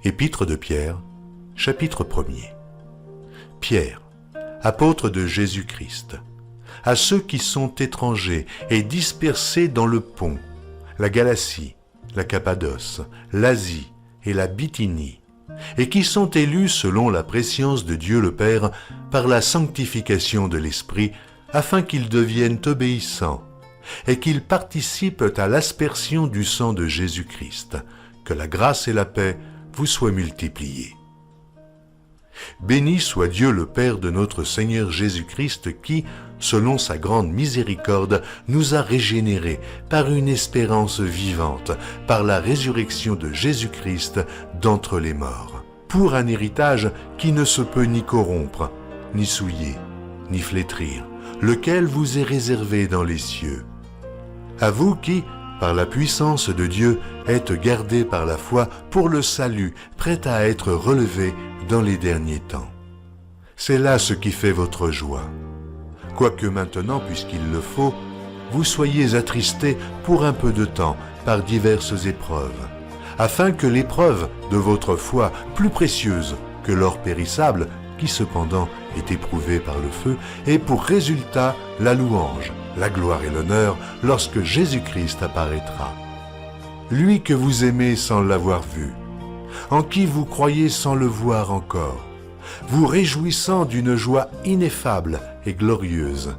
Épître de Pierre, chapitre 1er. Pierre, apôtre de Jésus-Christ, à ceux qui sont étrangers et dispersés dans le Pont, la Galatie, la Cappadoce, l'Asie et la Bithynie, et qui sont élus selon la prescience de Dieu le Père par la sanctification de l'Esprit, afin qu'ils deviennent obéissants, et qu'ils participent à l'aspersion du sang de Jésus-Christ, que la grâce et la paix vous soient multipliées. Béni soit Dieu le Père de notre Seigneur Jésus-Christ qui, selon sa grande miséricorde, nous a régénérés par une espérance vivante, par la résurrection de Jésus-Christ d'entre les morts, pour un héritage qui ne se peut ni corrompre, ni souiller, ni flétrir, lequel vous est réservé dans les cieux. À vous qui, par la puissance de Dieu, êtes gardés par la foi pour le salut, prêt à être relevé dans les derniers temps. C'est là ce qui fait votre joie. Quoique maintenant, puisqu'il le faut, vous soyez attristés pour un peu de temps par diverses épreuves, afin que l'épreuve de votre foi, plus précieuse que l'or périssable, qui cependant est éprouvé par le feu, ait pour résultat la louange, la gloire et l'honneur lorsque Jésus-Christ apparaîtra. Lui que vous aimez sans l'avoir vu, en qui vous croyez sans le voir encore, vous réjouissant d'une joie ineffable et glorieuse,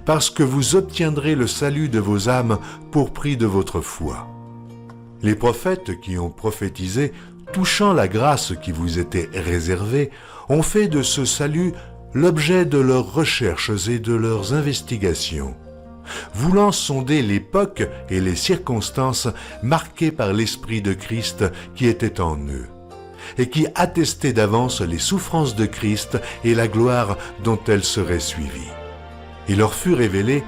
parce que vous obtiendrez le salut de vos âmes pour prix de votre foi. Les prophètes qui ont prophétisé, touchant la grâce qui vous était réservée, ont fait de ce salut l'objet de leurs recherches et de leurs investigations, voulant sonder l'époque et les circonstances marquées par l'Esprit de Christ qui était en eux, et qui attestait d'avance les souffrances de Christ et la gloire dont elles seraient suivies. Il leur fut révélé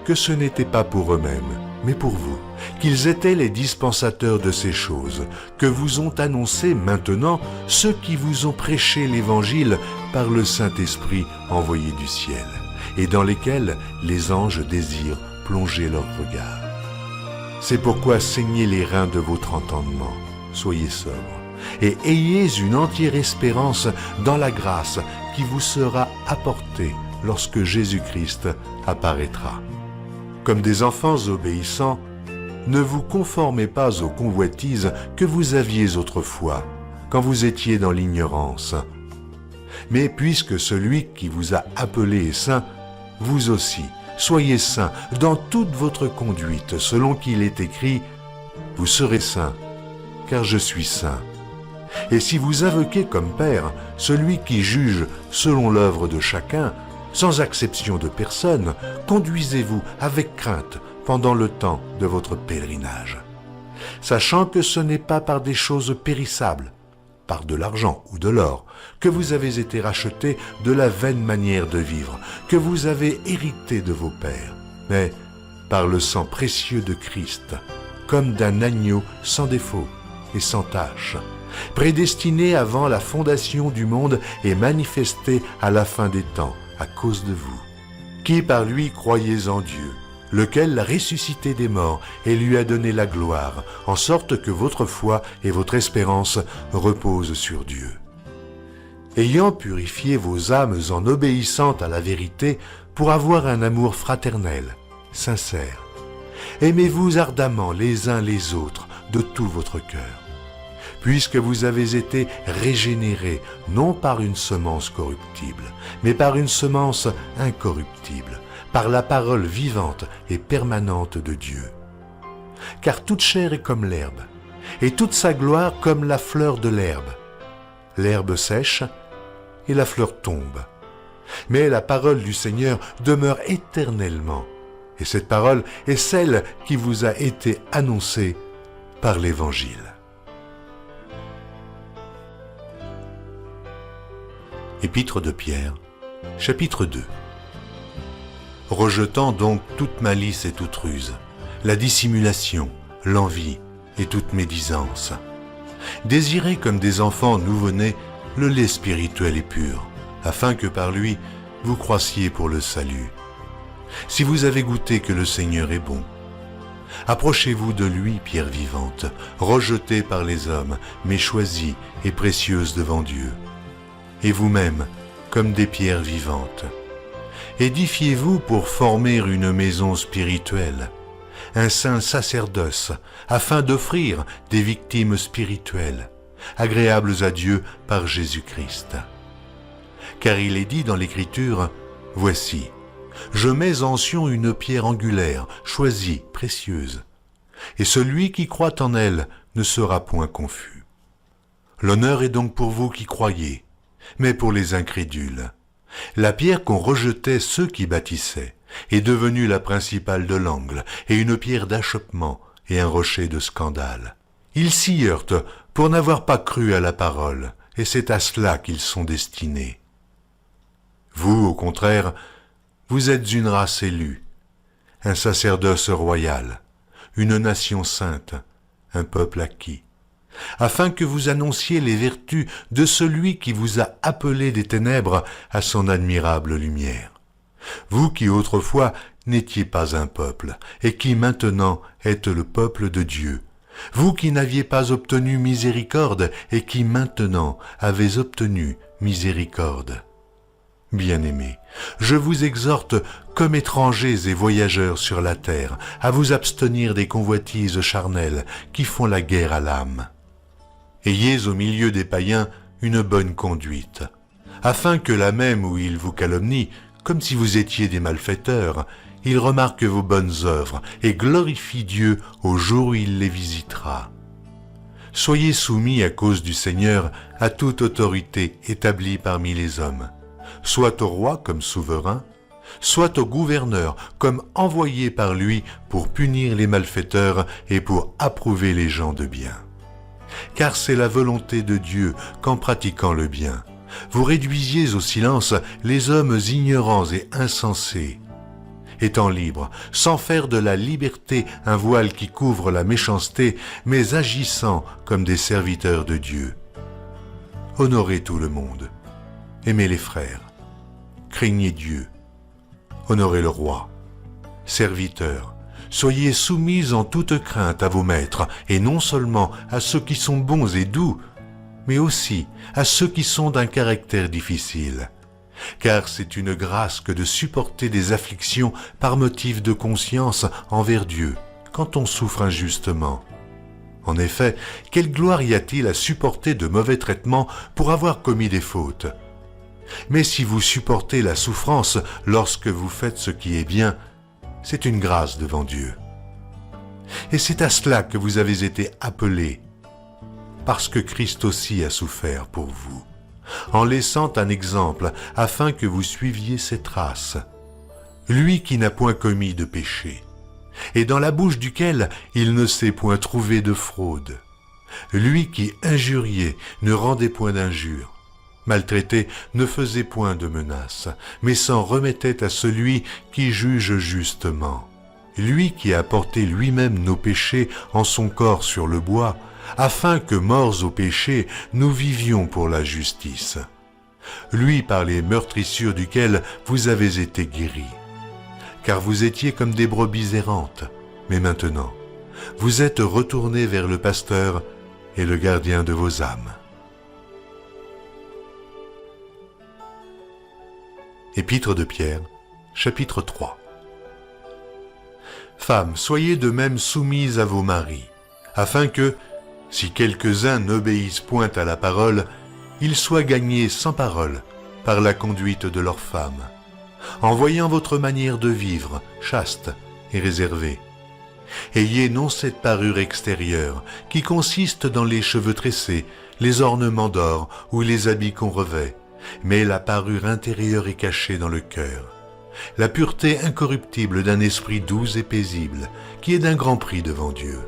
que ce n'était pas pour eux-mêmes, mais pour vous, qu'ils étaient les dispensateurs de ces choses, que vous ont annoncé maintenant ceux qui vous ont prêché l'Évangile par le Saint-Esprit envoyé du ciel, et dans lesquels les anges désirent plonger leur regard. C'est pourquoi saignez les reins de votre entendement, soyez sobres, et ayez une entière espérance dans la grâce qui vous sera apportée lorsque Jésus-Christ apparaîtra. Comme des enfants obéissants, ne vous conformez pas aux convoitises que vous aviez autrefois, quand vous étiez dans l'ignorance. Mais puisque celui qui vous a appelé est saint, vous aussi, soyez saints dans toute votre conduite, selon qu'il est écrit « Vous serez saints, car je suis saint ». Et si vous invoquez comme Père celui qui juge selon l'œuvre de chacun, sans acception de personne, conduisez-vous avec crainte pendant le temps de votre pèlerinage, sachant que ce n'est pas par des choses périssables, par de l'argent ou de l'or, que vous avez été rachetés de la vaine manière de vivre, que vous avez hérité de vos pères, mais par le sang précieux de Christ, comme d'un agneau sans défaut et sans tache, prédestiné avant la fondation du monde et manifesté à la fin des temps, à cause de vous, qui par lui croyez en Dieu, lequel l'a ressuscité des morts et lui a donné la gloire, en sorte que votre foi et votre espérance reposent sur Dieu. Ayant purifié vos âmes en obéissant à la vérité pour avoir un amour fraternel, sincère, aimez-vous ardemment les uns les autres de tout votre cœur, puisque vous avez été régénérés non par une semence corruptible, mais par une semence incorruptible, par la parole vivante et permanente de Dieu. Car toute chair est comme l'herbe, et toute sa gloire comme la fleur de l'herbe. L'herbe sèche et la fleur tombe, mais la parole du Seigneur demeure éternellement, et cette parole est celle qui vous a été annoncée par l'Évangile. Épître de Pierre, chapitre 2. Rejetant donc toute malice et toute ruse, la dissimulation, l'envie et toute médisance, désirez comme des enfants nouveau-nés le lait spirituel et pur, afin que par lui vous croissiez pour le salut. Si vous avez goûté que le Seigneur est bon, Approchez-vous de lui, pierre vivante, rejetée par les hommes, mais choisie et précieuse devant Dieu. Et vous-même, comme des pierres vivantes. Édifiez-vous pour former une maison spirituelle, un saint sacerdoce, afin d'offrir des victimes spirituelles, agréables à Dieu par Jésus-Christ. Car il est dit dans l'Écriture, « Voici, je mets en Sion une pierre angulaire, choisie, précieuse, et celui qui croit en elle ne sera point confus. » L'honneur est donc pour vous qui croyez, mais pour les incrédules. La pierre qu'ont rejetait ceux qui bâtissaient est devenue la principale de l'angle, et une pierre d'achoppement et un rocher de scandale. Ils s'y heurtent pour n'avoir pas cru à la parole, et c'est à cela qu'ils sont destinés. Vous, au contraire, vous êtes une race élue, un sacerdoce royal, une nation sainte, un peuple acquis, afin que vous annonciez les vertus de celui qui vous a appelé des ténèbres à son admirable lumière. Vous qui autrefois n'étiez pas un peuple, et qui maintenant êtes le peuple de Dieu, vous qui n'aviez pas obtenu miséricorde, et qui maintenant avez obtenu miséricorde. Bien-aimés, je vous exhorte, comme étrangers et voyageurs sur la terre, à vous abstenir des convoitises charnelles qui font la guerre à l'âme. Ayez au milieu des païens une bonne conduite, afin que là même où ils vous calomnient, comme si vous étiez des malfaiteurs, ils remarquent vos bonnes œuvres et glorifient Dieu au jour où il les visitera. Soyez soumis à cause du Seigneur à toute autorité établie parmi les hommes, soit au roi comme souverain, soit au gouverneur comme envoyé par lui pour punir les malfaiteurs et pour approuver les gens de bien. Car c'est la volonté de Dieu qu'en pratiquant le bien, vous réduisiez au silence les hommes ignorants et insensés, étant libres, sans faire de la liberté un voile qui couvre la méchanceté, mais agissant comme des serviteurs de Dieu. Honorez tout le monde, aimez les frères, craignez Dieu, honorez le roi, serviteurs, soyez soumis en toute crainte à vos maîtres, et non seulement à ceux qui sont bons et doux, mais aussi à ceux qui sont d'un caractère difficile. Car c'est une grâce que de supporter des afflictions par motif de conscience envers Dieu, quand on souffre injustement. En effet, quelle gloire y a-t-il à supporter de mauvais traitements pour avoir commis des fautes? Mais si vous supportez la souffrance lorsque vous faites ce qui est bien, c'est une grâce devant Dieu. Et c'est à cela que vous avez été appelés, parce que Christ aussi a souffert pour vous, en laissant un exemple afin que vous suiviez ses traces. Lui qui n'a point commis de péché, et dans la bouche duquel il ne s'est point trouvé de fraude. Lui qui injuriait ne rendait point d'injure, maltraité ne faisait point de menaces, mais s'en remettait à celui qui juge justement. Lui qui a porté lui-même nos péchés en son corps sur le bois, afin que, morts au péché, nous vivions pour la justice. Lui par les meurtrissures duquel vous avez été guéris. Car vous étiez comme des brebis errantes, mais maintenant, vous êtes retournés vers le pasteur et le gardien de vos âmes. Épître de Pierre, chapitre 3. Femmes, soyez de même soumises à vos maris, afin que, si quelques-uns n'obéissent point à la parole, ils soient gagnés sans parole par la conduite de leurs femmes, en voyant votre manière de vivre chaste et réservée. Ayez non cette parure extérieure qui consiste dans les cheveux tressés, les ornements d'or ou les habits qu'on revêt, mais la parure intérieure est cachée dans le cœur, la pureté incorruptible d'un esprit doux et paisible, qui est d'un grand prix devant Dieu.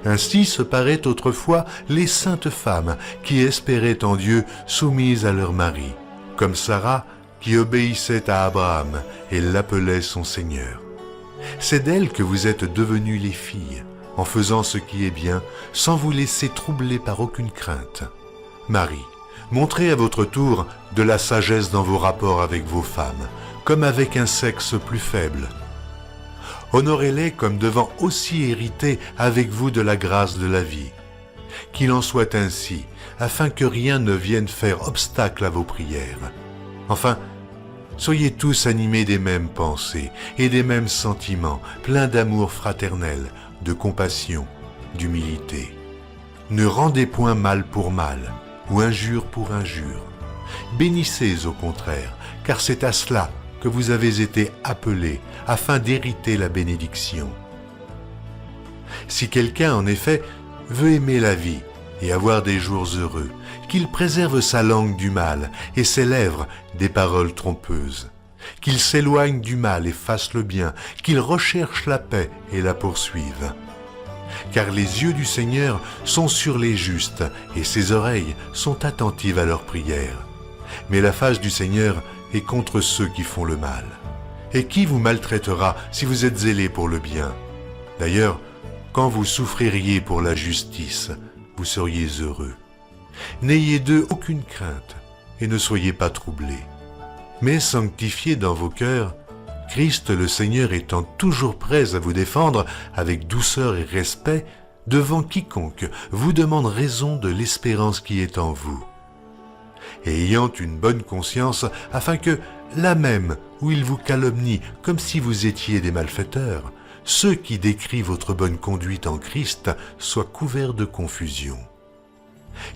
Ainsi se paraient autrefois les saintes femmes qui espéraient en Dieu soumises à leur mari, comme Sarah qui obéissait à Abraham et l'appelait son Seigneur. C'est d'elles que vous êtes devenues les filles, en faisant ce qui est bien, sans vous laisser troubler par aucune crainte. Marie, montrez à votre tour de la sagesse dans vos rapports avec vos femmes, comme avec un sexe plus faible. Honorez-les comme devant aussi hériter avec vous de la grâce de la vie. Qu'il en soit ainsi, afin que rien ne vienne faire obstacle à vos prières. Enfin, soyez tous animés des mêmes pensées et des mêmes sentiments, pleins d'amour fraternel, de compassion, d'humilité. Ne rendez point mal pour mal, ou injure pour injure. Bénissez au contraire, car c'est à cela que vous avez été appelés, afin d'hériter la bénédiction. Si quelqu'un, en effet, veut aimer la vie et avoir des jours heureux, qu'il préserve sa langue du mal et ses lèvres des paroles trompeuses, qu'il s'éloigne du mal et fasse le bien, qu'il recherche la paix et la poursuive. Car les yeux du Seigneur sont sur les justes et ses oreilles sont attentives à leurs prières. Mais la face du Seigneur est contre ceux qui font le mal. Et qui vous maltraitera si vous êtes zélés pour le bien? D'ailleurs, quand vous souffririez pour la justice, vous seriez heureux. N'ayez d'eux aucune crainte et ne soyez pas troublés. Mais sanctifiez dans vos cœurs, Christ le Seigneur étant toujours prêt à vous défendre avec douceur et respect devant quiconque vous demande raison de l'espérance qui est en vous. Et ayant une bonne conscience, afin que, là même où ils vous calomnient comme si vous étiez des malfaiteurs, ceux qui décrient votre bonne conduite en Christ soient couverts de confusion.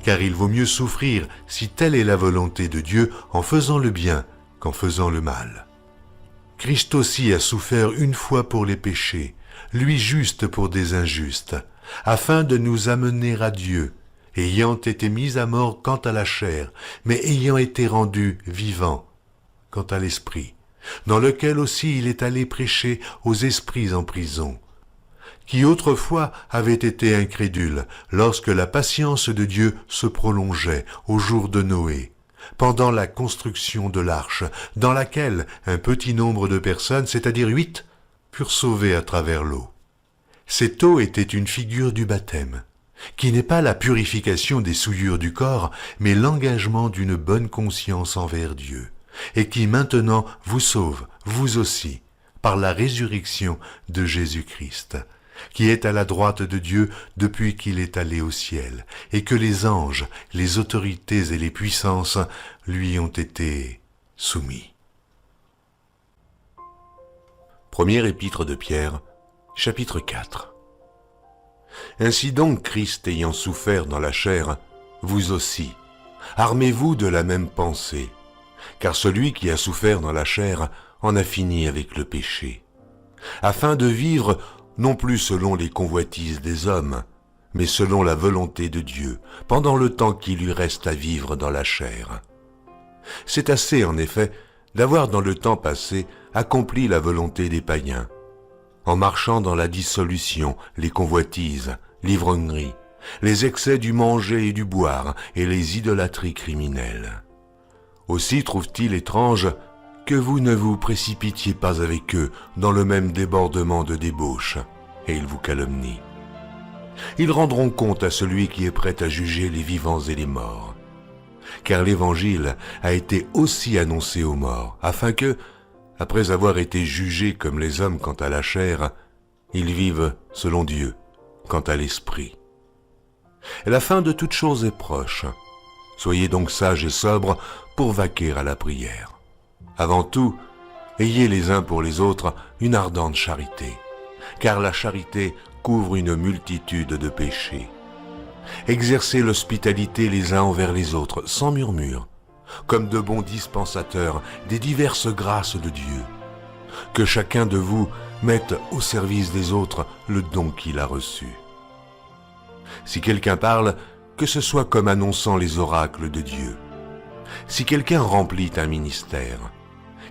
Car il vaut mieux souffrir, si telle est la volonté de Dieu, en faisant le bien qu'en faisant le mal. Christ aussi a souffert une fois pour les péchés, lui juste pour des injustes, afin de nous amener à Dieu, ayant été mis à mort quant à la chair, mais ayant été rendu vivant quant à l'esprit, dans lequel aussi il est allé prêcher aux esprits en prison, qui autrefois avaient été incrédules lorsque la patience de Dieu se prolongeait au jour de Noé, pendant la construction de l'arche, dans laquelle un petit nombre de personnes, c'est-à-dire 8, furent sauvées à travers l'eau. Cette eau était une figure du baptême, qui n'est pas la purification des souillures du corps, mais l'engagement d'une bonne conscience envers Dieu, et qui maintenant vous sauve, vous aussi, par la résurrection de Jésus-Christ, qui est à la droite de Dieu depuis qu'il est allé au ciel, et que les anges, les autorités et les puissances lui ont été soumis. Première épître de Pierre, chapitre 4. Ainsi donc, Christ ayant souffert dans la chair, vous aussi, armez-vous de la même pensée, car celui qui a souffert dans la chair en a fini avec le péché, afin de vivre non plus selon les convoitises des hommes, mais selon la volonté de Dieu, pendant le temps qui lui reste à vivre dans la chair. C'est assez, en effet, d'avoir dans le temps passé accompli la volonté des païens, en marchant dans la dissolution, les convoitises, l'ivrognerie, les excès du manger et du boire et les idolâtries criminelles. Aussi trouve-t-il étrange que vous ne vous précipitiez pas avec eux dans le même débordement de débauche, et ils vous calomnient. Ils rendront compte à celui qui est prêt à juger les vivants et les morts. Car l'Évangile a été aussi annoncé aux morts, afin que, après avoir été jugés comme les hommes quant à la chair, ils vivent selon Dieu, quant à l'esprit. Et la fin de toute chose est proche. Soyez donc sages et sobres pour vaquer à la prière. Avant tout, ayez les uns pour les autres une ardente charité, car la charité couvre une multitude de péchés. Exercez l'hospitalité les uns envers les autres, sans murmure, comme de bons dispensateurs des diverses grâces de Dieu. Que chacun de vous mette au service des autres le don qu'il a reçu. Si quelqu'un parle, que ce soit comme annonçant les oracles de Dieu. Si quelqu'un remplit un ministère,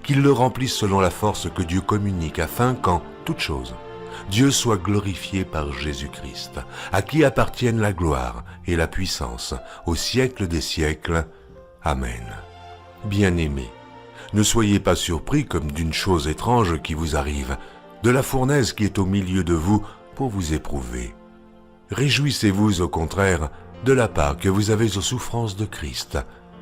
qu'il le remplisse selon la force que Dieu communique, afin qu'en toute chose, Dieu soit glorifié par Jésus-Christ, à qui appartiennent la gloire et la puissance au siècle des siècles. Amen. Bien-aimés, ne soyez pas surpris comme d'une chose étrange qui vous arrive, de la fournaise qui est au milieu de vous pour vous éprouver. Réjouissez-vous au contraire de la part que vous avez aux souffrances de Christ,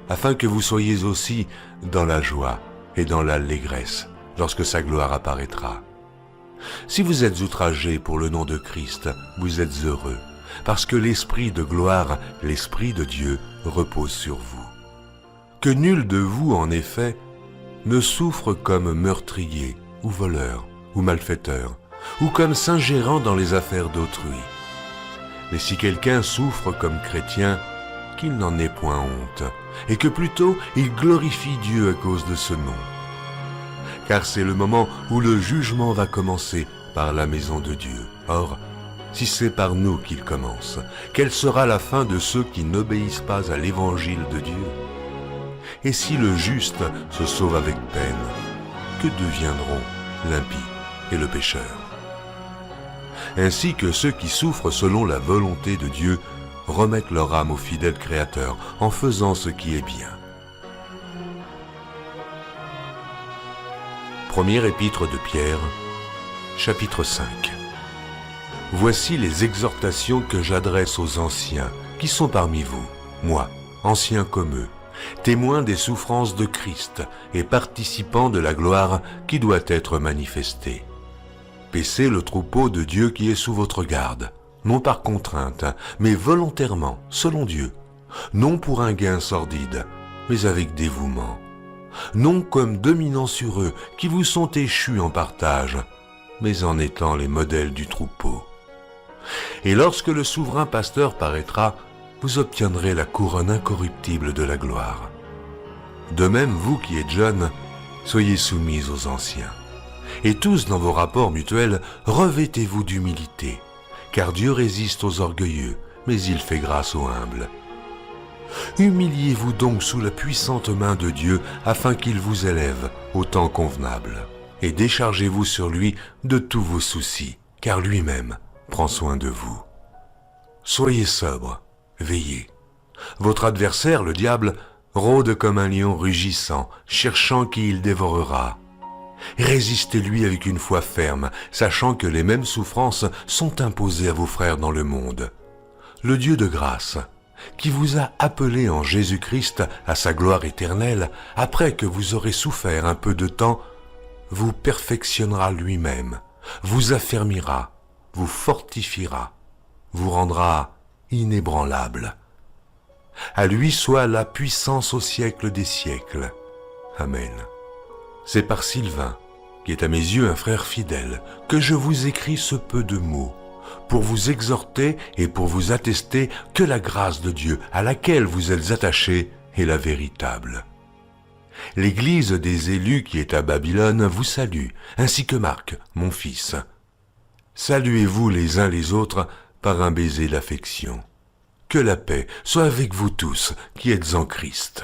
afin que vous soyez aussi dans la joie et dans l'allégresse lorsque sa gloire apparaîtra. Si vous êtes outragés pour le nom de Christ, vous êtes heureux, parce que l'Esprit de gloire, l'Esprit de Dieu, repose sur vous. Que nul de vous, en effet, ne souffre comme meurtrier, ou voleur, ou malfaiteur, ou comme s'ingérant dans les affaires d'autrui. Mais si quelqu'un souffre comme chrétien, qu'il n'en ait point honte, et que plutôt il glorifie Dieu à cause de ce nom. Car c'est le moment où le jugement va commencer par la maison de Dieu. Or, si c'est par nous qu'il commence, quelle sera la fin de ceux qui n'obéissent pas à l'évangile de Dieu? Et si le juste se sauve avec peine, que deviendront l'impie et le pécheur? Ainsi que ceux qui souffrent selon la volonté de Dieu remettent leur âme au fidèle Créateur en faisant ce qui est bien. Première épître de Pierre, chapitre 5. Voici les exhortations que j'adresse aux anciens qui sont parmi vous, moi, anciens comme eux, témoins des souffrances de Christ et participants de la gloire qui doit être manifestée. Paissez le troupeau de Dieu qui est sous votre garde, non par contrainte, mais volontairement, selon Dieu, non pour un gain sordide, mais avec dévouement, non comme dominant sur eux qui vous sont échus en partage, mais en étant les modèles du troupeau. Et lorsque le souverain pasteur paraîtra, vous obtiendrez la couronne incorruptible de la gloire. De même, vous qui êtes jeunes, soyez soumis aux anciens. Et tous dans vos rapports mutuels, revêtez-vous d'humilité, car Dieu résiste aux orgueilleux, mais il fait grâce aux humbles. Humiliez-vous donc sous la puissante main de Dieu afin qu'il vous élève au temps convenable. Et déchargez-vous sur lui de tous vos soucis, car lui-même prend soin de vous. Soyez sobres, veillez. Votre adversaire, le diable, rôde comme un lion rugissant, cherchant qui il dévorera. Résistez-lui avec une foi ferme, sachant que les mêmes souffrances sont imposées à vos frères dans le monde. Le Dieu de grâce, qui vous a appelé en Jésus-Christ à sa gloire éternelle, après que vous aurez souffert un peu de temps, vous perfectionnera lui-même, vous affermira, vous fortifiera, vous rendra inébranlable. À lui soit la puissance au siècle des siècles. Amen. C'est par Sylvain, qui est à mes yeux un frère fidèle, que je vous écris ce peu de mots, pour vous exhorter et pour vous attester que la grâce de Dieu à laquelle vous êtes attachés est la véritable. L'Église des élus qui est à Babylone vous salue, ainsi que Marc, mon fils. Saluez-vous les uns les autres par un baiser d'affection. Que la paix soit avec vous tous qui êtes en Christ.